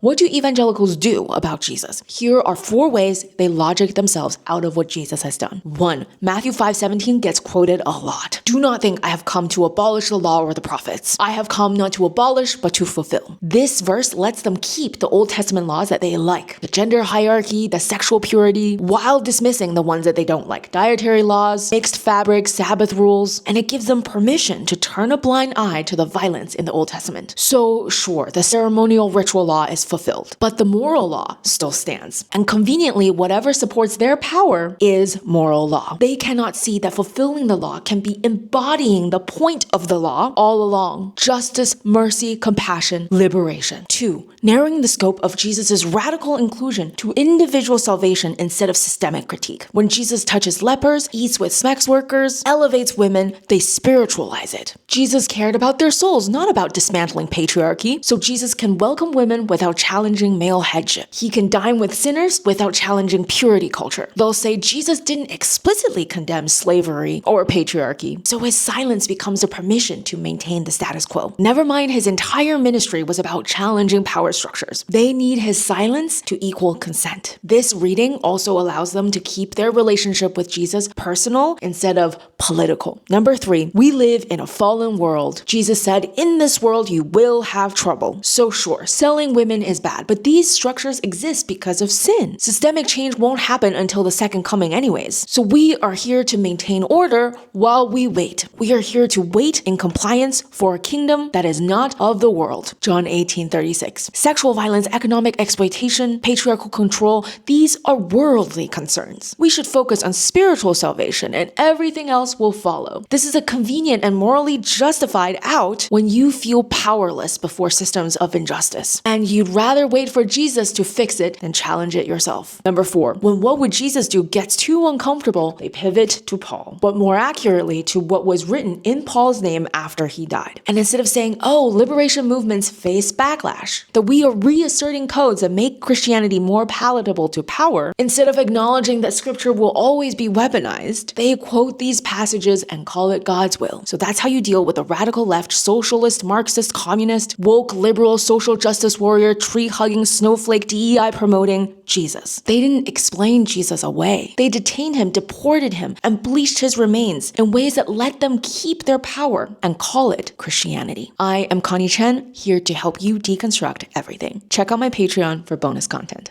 What do evangelicals do about Jesus? Here are 4 ways they logic themselves out of what Jesus has done. 1. Matthew 5:17 gets quoted a lot. Do not think I have come to abolish the law or the prophets. I have come not to abolish, but to fulfill. This verse lets them keep the Old Testament laws that they like, the gender hierarchy, the sexual purity, while dismissing the ones that they don't like, dietary laws, mixed fabrics, Sabbath rules, and it gives them permission to turn a blind eye to the violence in the Old Testament. So sure, the ceremonial ritual law is fulfilled, but the moral law still stands. And conveniently, whatever supports their power is moral law. They cannot see that fulfilling the law can be embodying the point of the law all along: justice, mercy, compassion, liberation. 2. Narrowing the scope of Jesus' radical inclusion to individual salvation instead of systemic critique. When Jesus touches lepers, eats with sex workers, elevates women, they spiritualize it. Jesus cared about their souls, not about dismantling patriarchy, so Jesus can welcome women without challenging male headship. He can dine with sinners without challenging purity culture. They'll say Jesus didn't explicitly condemn slavery or patriarchy, so his silence becomes a permission to maintain the status quo. Never mind, his entire ministry was about challenging power structures. They need his silence to equal consent. This reading also allows them to keep their relationship with Jesus personal instead of political. Number 3, we live in a fallen world. Jesus said, "In this world you will have trouble." So sure, selling women is bad, but these structures exist because of sin. Systemic change won't happen until the second coming anyways. So we are here to maintain order while we wait. We are here to wait in compliance for a kingdom that is not of the world. John 18:36. Sexual violence, economic exploitation, patriarchal control, these are worldly concerns. We should focus on spiritual salvation and everything else will follow. This is a convenient and morally justified out when you feel powerless before systems of injustice, and you'd rather wait for Jesus to fix it than challenge it yourself. Number 4, when what would Jesus do gets too uncomfortable, they pivot to Paul, but more accurately to what was written in Paul's name after he died. And instead of saying, oh, liberation movements face backlash, that we are reasserting codes that make Christianity more palatable to power, instead of acknowledging that scripture will always be weaponized, they quote these passages and call it God's will. So that's how you deal with the radical left, socialist, Marxist, communist, woke, liberal, social justice warrior, tree-hugging, snowflake, DEI promoting Jesus. They didn't explain Jesus away. They detained him, deported him, and bleached his remains in ways that let them keep their power and call it Christianity. I am Connie Chen, here to help you deconstruct everything. Check out my Patreon for bonus content.